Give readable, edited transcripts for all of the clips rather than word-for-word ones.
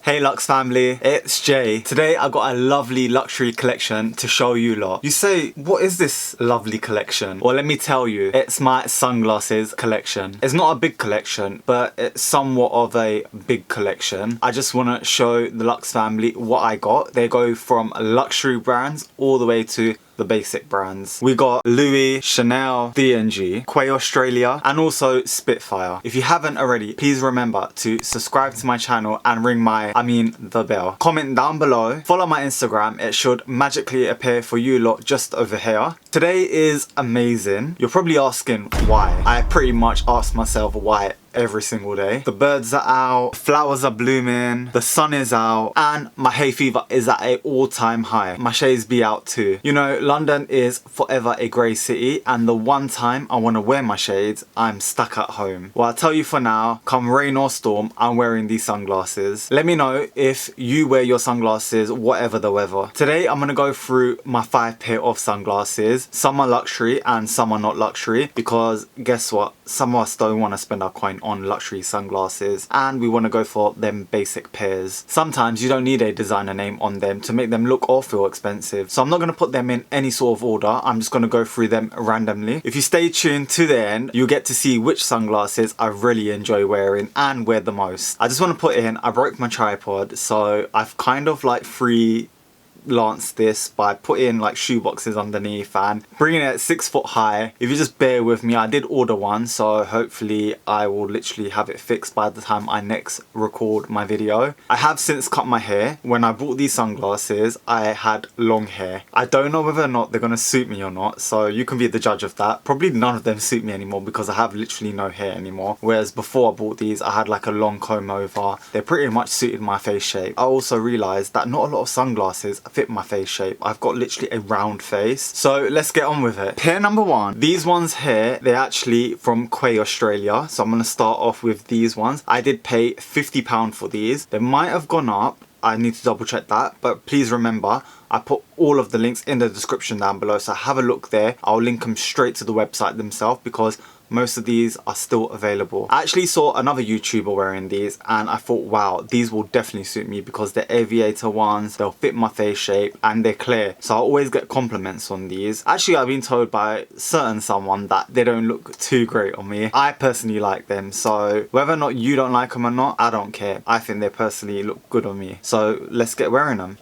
Hey Lux family, it's Jay. Today I got a lovely luxury collection to show you lot. You say, what is this lovely collection? Well, let me tell you, it's my sunglasses collection. It's not a big collection, but it's somewhat of a big collection. I just want to show the Lux family what I got. They go from luxury brands all the way to the basic brands. We got Louis, Chanel, D&G, Quay Australia, and also Spitfire. If you haven't already, please remember to subscribe to my channel and ring the bell. Comment down below, follow my Instagram, it should magically appear for you lot just over here. Today is amazing. You're probably asking why. I pretty much ask myself why every single day. The birds are out, flowers are blooming, the sun is out, and my hay fever is at an all-time high. My shades be out too. You know, London is forever a grey city, and the one time I want to wear my shades, I'm stuck at home. Well, I'll tell you for now, come rain or storm, I'm wearing these sunglasses. Let me know if you wear your sunglasses, whatever the weather. Today, I'm going to go through my 5 pair of sunglasses. Some are luxury and some are not luxury, because guess what? Some of us don't want to spend our coin on luxury sunglasses, and we want to go for them basic pairs. Sometimes you don't need a designer name on them to make them look or feel expensive, so I'm not going to put them in any sort of order. I'm just going to go through them randomly. If you stay tuned to the end, you'll get to see which sunglasses I really enjoy wearing and wear the most. I just want to put in, I broke my tripod, so I've kind of like freelanced this by putting like shoe boxes underneath and bringing it 6 foot high. If you just bear with me, I did order one, so hopefully I will literally have it fixed by the time I next record my video. I have since cut my hair. When I bought these sunglasses, I had long hair. I don't know whether or not they're gonna suit me or not, so you can be the judge of that. Probably none of them suit me anymore because I have literally no hair anymore, whereas before I bought these I had like a long comb over. They pretty much suited my face shape. I also realized that not a lot of sunglasses fit my face shape. I've got literally a round face, so let's get on with it. Pair number 1, these ones here, they're actually from Quay Australia, so I'm going to start off with these ones. I did pay £50 for these. They might have gone up, I need to double check that, but please remember I put all of the links in the description down below, so have a look there. I'll link them straight to the website themselves because most of these are still available. I actually saw another YouTuber wearing these and I thought, wow, these will definitely suit me because they're Aviator ones, they'll fit my face shape and they're clear. So I always get compliments on these. Actually, I've been told by someone that they don't look too great on me. I personally like them, so whether or not you don't like them or not, I don't care. I think they personally look good on me. So let's get wearing them.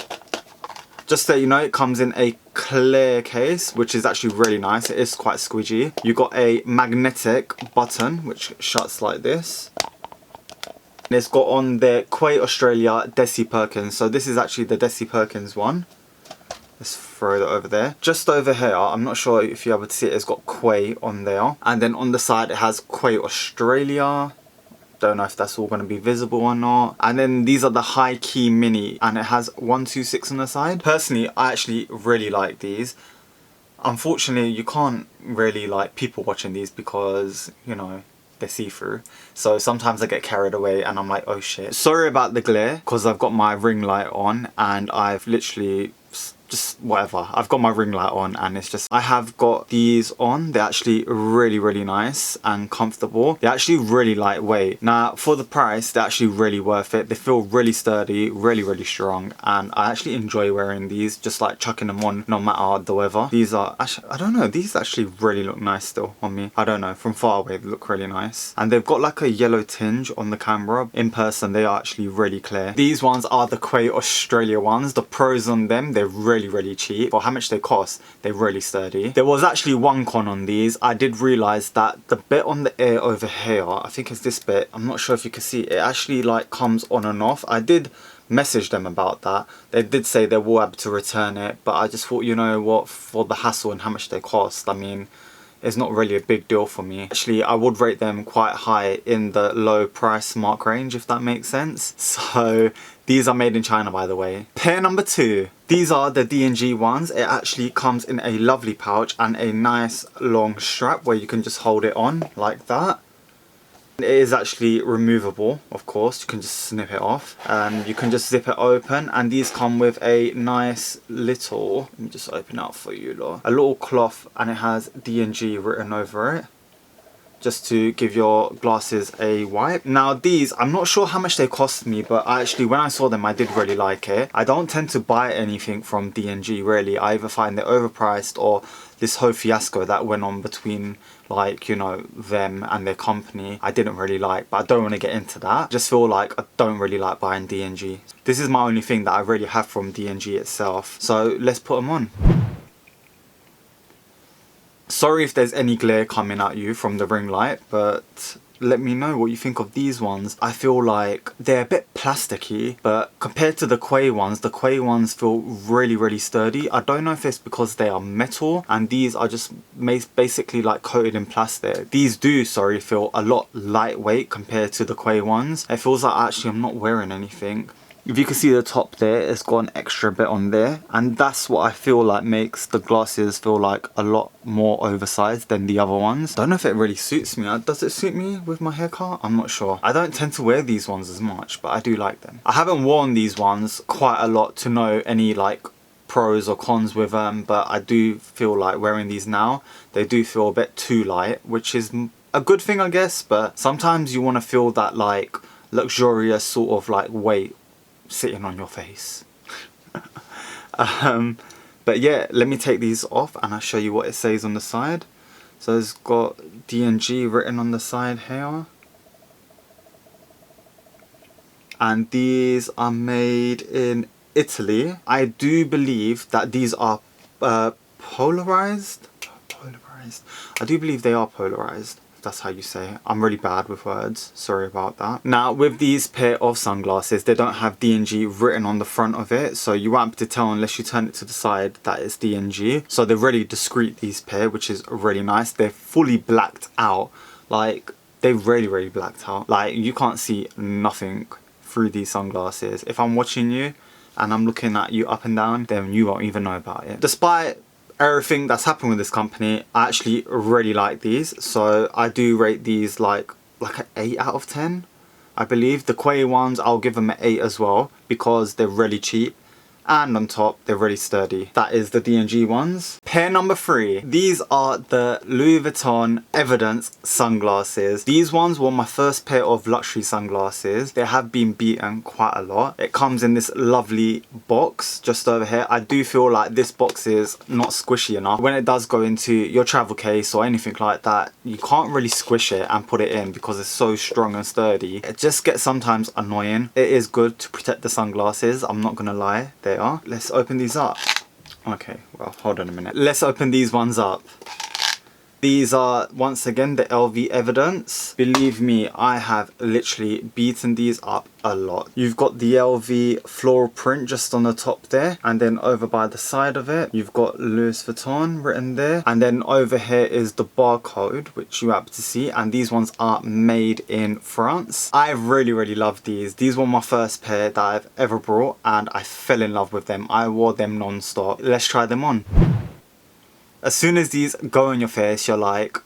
Just so you know, it comes in a clear case, which is actually really nice. It is quite squidgy. You got a magnetic button, which shuts like this. And it's got on the Quay Australia Desi Perkins. So this is actually the Desi Perkins one. Let's throw that over there. Just over here, I'm not sure if you're able to see it, it's got Quay on there. And then on the side, it has Quay Australia. Don't know if that's all going to be visible or not. And then these are the high key mini and it has 126 on the side. Personally, I actually really like these. Unfortunately, you can't really like people watching these because, you know, they're see-through. So sometimes I get carried away and I'm like, oh shit. Sorry about the glare because I've got my ring light on and I've literally just whatever. I've got my ring light on and it's just, I have got these on. They're actually really nice and comfortable. They're actually really lightweight. Now for the price, they're actually really worth it. They feel really sturdy, really strong, and I actually enjoy wearing these, just like chucking them on no matter the weather. These are actually, I don't know, these actually really look nice still on me. I don't know, from far away they look really nice. And they've got like a yellow tinge on the camera. In person they are actually really clear. These ones are the Quay Australia ones. The pros on them, they're really cheap. For how much they cost, they're really sturdy. There was actually one con on these. I did realize that the bit on the ear over here, I think it's this bit, I'm not sure if you can see it, actually like comes on and off. I did message them about that. They did say they will be able to return it, but I just thought, you know what, for the hassle and how much they cost, I mean, it's not really a big deal for me. Actually, I would rate them quite high in the low price mark range, if that makes sense. So these are made in China, by the way. Pair number 2. These are the D&G ones. It actually comes in a lovely pouch and a nice long strap where you can just hold it on like that. It is actually removable, of course. You can just snip it off and you can just zip it open, and these come with a nice little, let me just open it up for you lot, a little cloth, and it has D&G written over it. just to give your glasses a wipe. Now these, I'm not sure how much they cost me, but actually when I saw them I did really like it. I don't tend to buy anything from D&G really. I either find they're overpriced or this whole fiasco that went on between, like, you know, them and their company, I didn't really like, but I don't want to get into that. I just feel like I don't really like buying D&G. This is my only thing that I really have from D&G itself. So let's put them on. Sorry if there's any glare coming at you from the ring light, but let me know what you think of these ones. I feel like they're a bit plasticky, but compared to the Quay ones feel really sturdy. I don't know if it's because they are metal and these are just basically like coated in plastic. These do, sorry, feel a lot lightweight compared to the Quay ones. It feels like actually I'm not wearing anything. If you can see the top there, it's got an extra bit on there, and that's what I feel like makes the glasses feel like a lot more oversized than the other ones. Don't know if it really suits me. Does it suit me with my haircut? I'm not sure. I don't tend to wear these ones as much, but I do like them. I haven't worn these ones quite a lot to know any like pros or cons with them, but I do feel like wearing these now, they do feel a bit too light, which is a good thing I guess, but sometimes you want to feel that like luxurious sort of like weight sitting on your face. But yeah, let me take these off and I'll show you what it says on the side. So it's got D&G written on the side here, and these are made in Italy. I do believe that these are polarized. I do believe they are polarized. That's how you say it. I'm really bad with words, sorry about that. Now with these pair of sunglasses, they don't have D&G written on the front of it, so you won't be able to tell unless you turn it to the side that it's D&G. So they're really discreet, these pair, which is really nice. They're fully blacked out, like they're really blacked out. Like you can't see nothing through these sunglasses. If I'm watching you and I'm looking at you up and down, then you won't even know about it. Despite everything that's happened with this company, I actually really like these. So I do rate these like an 8 out of 10. I believe the Quay ones, I'll give them an 8 as well, because they're really cheap. And on top, they're really sturdy. That is the D&G ones. Pair number 3. These are the Louis Vuitton Evidence sunglasses. These ones were my first pair of luxury sunglasses. They have been beaten quite a lot. It comes in this lovely box just over here. I do feel like this box is not squishy enough. When it does go into your travel case or anything like that, you can't really squish it and put it in because it's so strong and sturdy. It just gets sometimes annoying. It is good to protect the sunglasses, I'm not gonna lie. Let's open these up. Okay, well, hold on a minute. Let's open these ones up. These are, once again, the LV Evidence. Believe me, I have literally beaten these up a lot. You've got the LV floral print just on the top there, and then over by the side of it, you've got Louis Vuitton written there, and then over here is the barcode, which you happen to see, and these ones are made in France. I really love these. These were my first pair that I've ever brought, and I fell in love with them. I wore them non-stop. Let's try them on. As soon as these go on your face, you're like,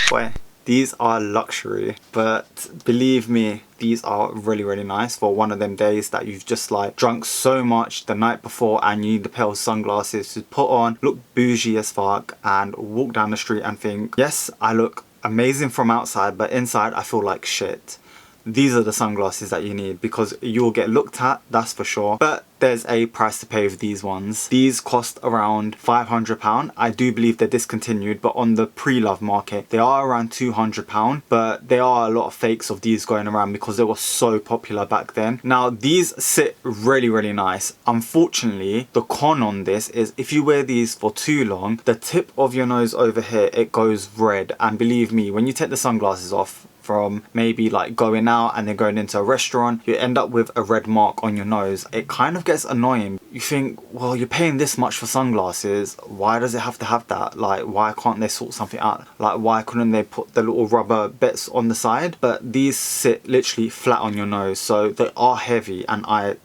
boy, these are luxury. But believe me, these are really nice for one of them days that you've just like drunk so much the night before and you need a pair of sunglasses to put on, look bougie as fuck, and walk down the street and think, yes, I look amazing from outside, but inside I feel like shit. These are the sunglasses that you need, because you'll get looked at, that's for sure. But there's a price to pay with these ones. These cost around £500. I do believe they're discontinued, but on the pre-love market, they are around £200. But there are a lot of fakes of these going around because they were so popular back then. Now, these sit really nice. Unfortunately, the con on this is if you wear these for too long, the tip of your nose over here, it goes red. And believe me, when you take the sunglasses off, from maybe like going out and then going into a restaurant, you end up with a red mark on your nose. It kind of gets annoying. You think, well, you're paying this much for sunglasses, why does it have to have that? Like, why can't they sort something out? Like, why couldn't they put the little rubber bits on the side? But these sit literally flat on your nose, so they are heavy, and I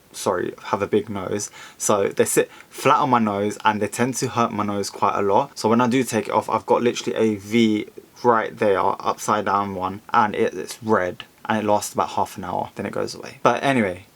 have a big nose, so they sit flat on my nose and they tend to hurt my nose quite a lot. So when I do take it off, I've got literally a V right there, upside down one, and it's red, and it lasts about half an hour, then it goes away. But anyway,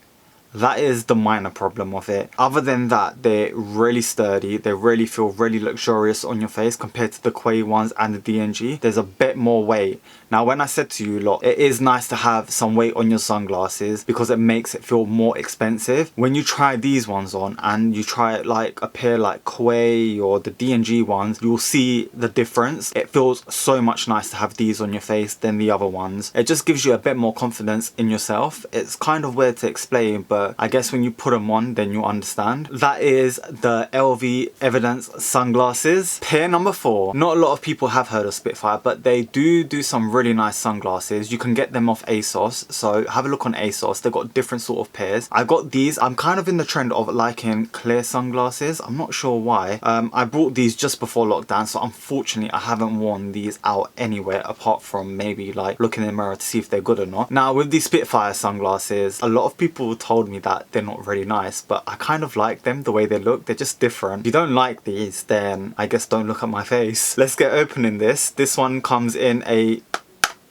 That is the minor problem of it. Other than that, they're really sturdy. They really feel really luxurious on your face compared to the Quay ones and the D&G. There's a bit more weight. Now, when I said to you lot, it is nice to have some weight on your sunglasses because it makes it feel more expensive. When you try these ones on and you try like a pair like Quay or the D&G ones, you'll see the difference. It feels so much nice to have these on your face than the other ones. It just gives you a bit more confidence in yourself. It's kind of weird to explain, but I guess when you put them on, then you understand. That is the LV Evidence sunglasses. Pair number 4. Not a lot of people have heard of Spitfire, but they do some really nice sunglasses. You can get them off ASOS, so have a look on ASOS. They've got different sort of pairs. I got these. I'm kind of in the trend of liking clear sunglasses. I'm not sure why. I bought these just before lockdown, so unfortunately I haven't worn these out anywhere apart from maybe like looking in the mirror to see if they're good or not. Now, with these Spitfire sunglasses, a lot of people told me that they're not really nice, but I kind of like them the way they look. They're just different. If you don't like these, then I guess don't look at my face. Let's get opening this. This one comes in a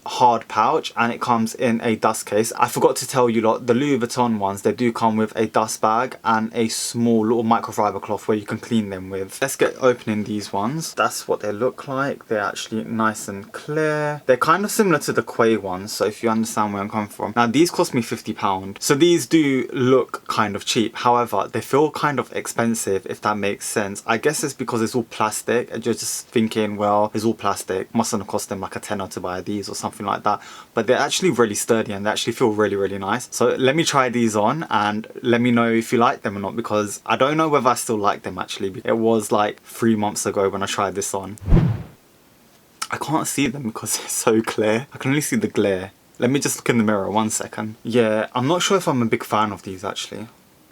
hard pouch and it comes in a dust case. I forgot to tell you lot, the Louis Vuitton ones, they do come with a dust bag and a small little microfiber cloth where you can clean them with. Let's get opening these ones. That's what they look like. They're actually nice and clear. They're kind of similar to the Quay ones, so if you understand where I'm coming from. Now, these cost me £50, so these do look kind of cheap. However, they feel kind of expensive, if that makes sense. I guess it's because it's all plastic and you're just thinking, well, it's all plastic, mustn't have cost them like a tenner to buy these or something like that, but they're actually really sturdy and they actually feel really nice. So let me try these on and let me know if you like them or not, because I don't know whether I still like them actually. It was like 3 months ago when I tried this on. I can't see them because they're so clear. I can only see the glare. Let me just look in the mirror 1 second. Yeah, I'm not sure if I'm a big fan of these actually.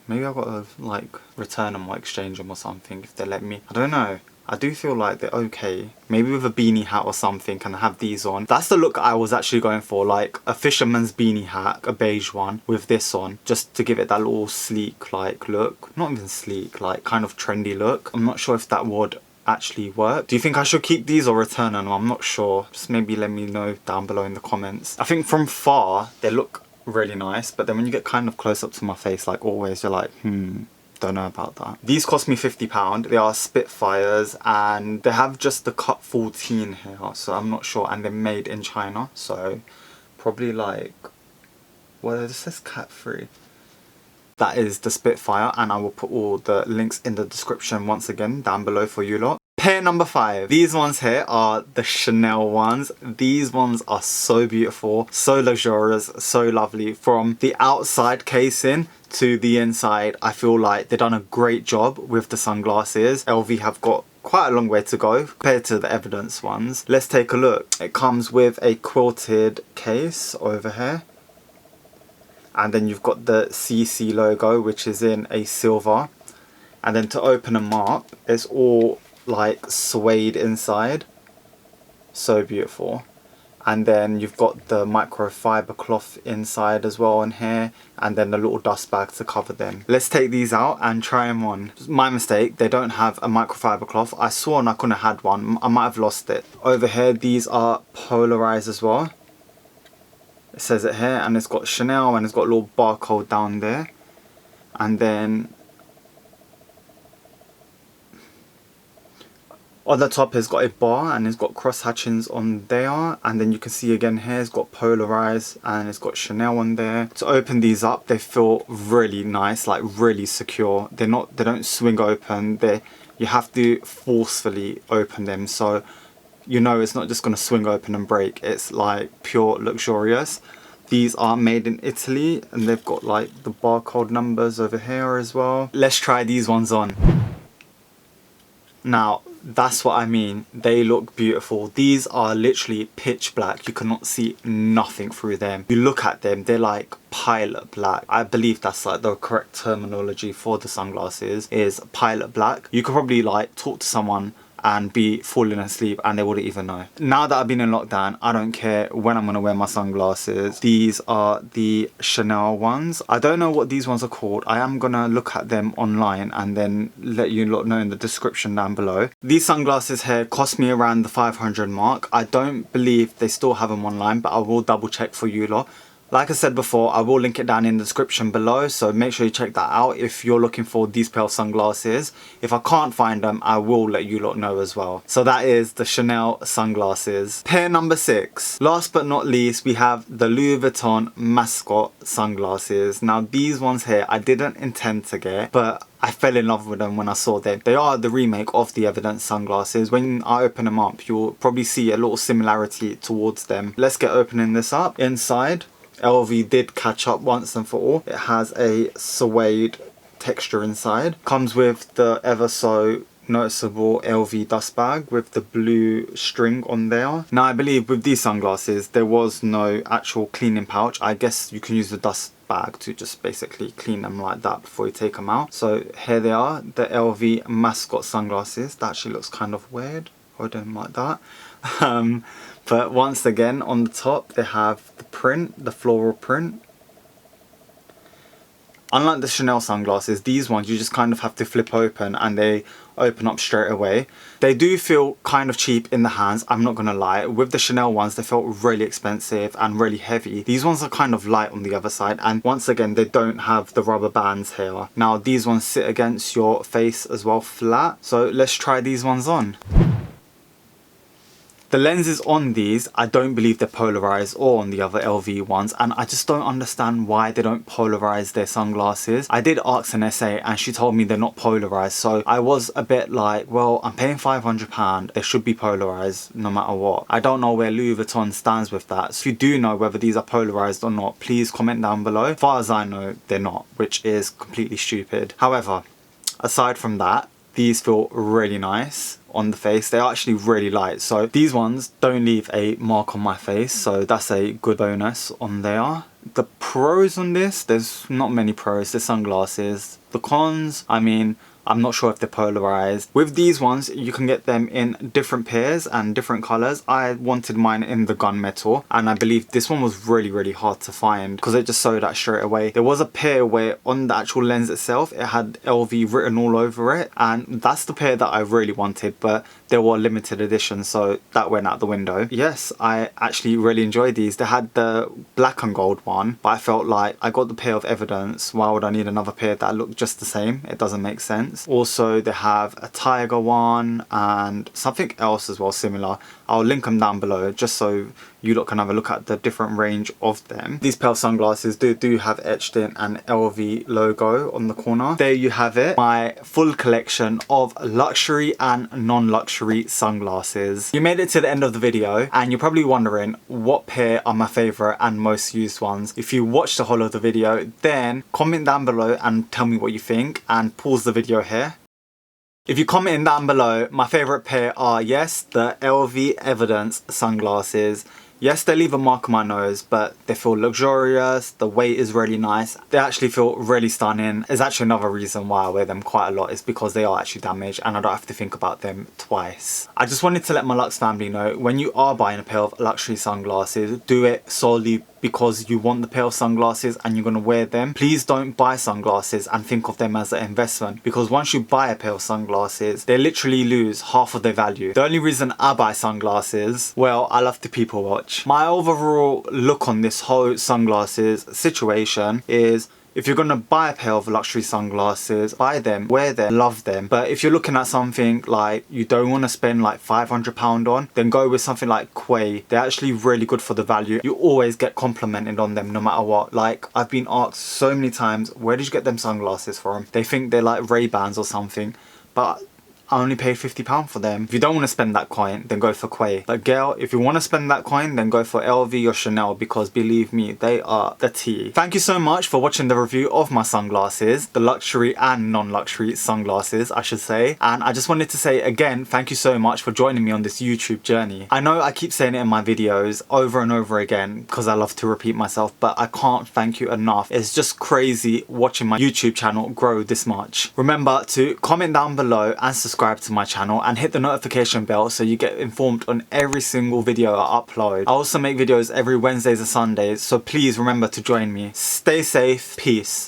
Maybe I've got to like return them or exchange them or something if they let me. I don't know. I do feel like they're okay. Maybe with a beanie hat or something and have these on. That's the look I was actually going for, like a fisherman's beanie hat, a beige one with this on, just to give it that little sleek like look. Not even sleek, like kind of trendy look. I'm not sure if that would actually work. Do you think I should keep these or return them? I'm not sure. Just maybe let me know down below in the comments. I think from far they look really nice, but then when you get kind of close up to my face, like always, you're like, don't know about that. These cost me £50. They are Spitfires and they have just the cut 14 here, so I'm not sure, and they're made in China, so probably like, well, this says cat free. That is the Spitfire, and I will put all the links in the description once again down below for you lot. Pair number 5. These ones here are the Chanel ones. These ones are so beautiful, so luxurious, so lovely. From the outside casing to the inside, I feel like they've done a great job with the sunglasses. LV have got quite a long way to go compared to the Evidence ones. Let's take a look. It comes with a quilted case over here. And then you've got the CC logo, which is in a silver. And then to open them up, it's all like suede inside. So beautiful. And then you've got the microfiber cloth inside as well in here, and then the little dust bag to cover them. Let's take these out and try them on. My mistake, they don't have a microfiber cloth. I swore I couldn't have had one. I might have lost it. Over here, these are polarized as well. It says it here, and it's got Chanel and it's got a little barcode down there. And then on the top, it's got a bar and it's got cross hatchings on there, and then you can see again here it's got polarized and it's got Chanel on there. To open these up, they feel really nice, like really secure. They don't swing open. You have to forcefully open them, so you know it's not just going to swing open and break. It's like pure luxurious. These are made in Italy and they've got like the barcode numbers over here as well. Let's try these ones on. Now, that's what I mean. They look beautiful. These are literally pitch black. You cannot see nothing through them. You look at them, they're like pilot black. I believe that's like the correct terminology for the sunglasses, is pilot black. You could probably like talk to someone and be falling asleep and they wouldn't even know. Now that I've been in lockdown, I don't care when I'm gonna wear my sunglasses. These are the Chanel ones. I don't know what these ones are called. I am gonna look at them online and then let you lot know in the description down below. These sunglasses here cost me around the 500 mark. I don't believe they still have them online, but I will double check for you lot. Like I said before, I will link it down in the description below, so make sure you check that out if you're looking for these pair of sunglasses. If I can't find them, I will let you lot know as well. So that is the Chanel sunglasses. Pair number 6. Last but not least, we have the Louis Vuitton Mascot sunglasses. Now these ones here, I didn't intend to get, but I fell in love with them when I saw them. They are the remake of the Evidence sunglasses. When I open them up, you'll probably see a little similarity towards them. Let's get opening this up. Inside, LV did catch up once and for all. It has a suede texture inside. Comes with the ever so noticeable LV dust bag with the blue string on there. Now I believe with these sunglasses there was no actual cleaning pouch. I guess you can use the dust bag to just basically clean them like that before you take them out. So here they are, the LV Mascot sunglasses. That actually looks kind of weird. Hold them like that. But once again, on the top they have the print, the floral print. Unlike the Chanel sunglasses, these ones you just kind of have to flip open and they open up straight away. They do feel kind of cheap in the hands, I'm not gonna lie. With the Chanel ones, they felt really expensive and really heavy. These ones are kind of light on the other side, and once again they don't have the rubber bands here. Now these ones sit against your face as well, flat. So let's try these ones on. The lenses on these, I don't believe they're polarized, or on the other LV ones, and I just don't understand why they don't polarize their sunglasses. I did ask an SA and she told me they're not polarized, so I was a bit like, well, I'm paying £500, they should be polarized no matter what. I don't know where Louis Vuitton stands with that, so if you do know whether these are polarized or not, please comment down below. As far as I know, they're not, which is completely stupid. However, aside from that, these feel really nice on the face. They're actually really light, so these ones don't leave a mark on my face, so that's a good bonus on there. The pros on this, there's not many pros. They're sunglasses. The cons, I mean, I'm not sure if they're polarized. With these ones, you can get them in different pairs and different colors. I wanted mine in the gunmetal, and I believe this one was really hard to find because it just sold out straight away. There was a pair where on the actual lens itself, it had LV written all over it, and that's the pair that I really wanted, but they were limited edition, so that went out the window. Yes, I actually really enjoyed these. They had the black and gold one, but I felt like I got the pair of Evidence. Why would I need another pair that looked just the same? It doesn't make sense. Also, they have a tiger one and something else as well similar. I'll link them down below just so you lot can have a look at the different range of them. These pair of sunglasses do have etched in an LV logo on the corner. There you have it, my full collection of luxury and non-luxury sunglasses. You made it to the end of the video and you're probably wondering what pair are my favorite and most used ones. If you watched the whole of the video, then comment down below and tell me what you think, and pause the video here. If you comment in down below, my favourite pair are, yes, the LV Evidence sunglasses. Yes, they leave a mark on my nose, but they feel luxurious, the weight is really nice. They actually feel really stunning. There's actually another reason why I wear them quite a lot, is because they are actually damaged and I don't have to think about them twice. I just wanted to let my Lux family know, when you are buying a pair of luxury sunglasses, do it solely because you want the pair of sunglasses and you're going to wear them. Please don't buy sunglasses and think of them as an investment, because once you buy a pair of sunglasses, they literally lose half of their value. The only reason I buy sunglasses, well, I love to people watch. My overall look on this whole sunglasses situation is, if you're going to buy a pair of luxury sunglasses, buy them, wear them, love them. But if you're looking at something like you don't want to spend like £500 on, then go with something like Quay. They're actually really good for the value. You always get complimented on them no matter what. Like, I've been asked so many times, where did you get them sunglasses from? They think they're like Ray-Bans or something, but I only paid £50 for them. If you don't want to spend that coin, then go for Quay. But girl, if you want to spend that coin, then go for LV or Chanel, because believe me, they are the tea. Thank you so much for watching the review of my sunglasses, the luxury and non-luxury sunglasses, I should say. And I just wanted to say again, thank you so much for joining me on this YouTube journey. I know I keep saying it in my videos over and over again because I love to repeat myself, but I can't thank you enough. It's just crazy watching my YouTube channel grow this much. Remember to comment down below and subscribe to my channel and hit the notification bell so you get informed on every single video I upload. I also make videos every Wednesdays and Sundays, so please remember to join me. Stay safe. Peace.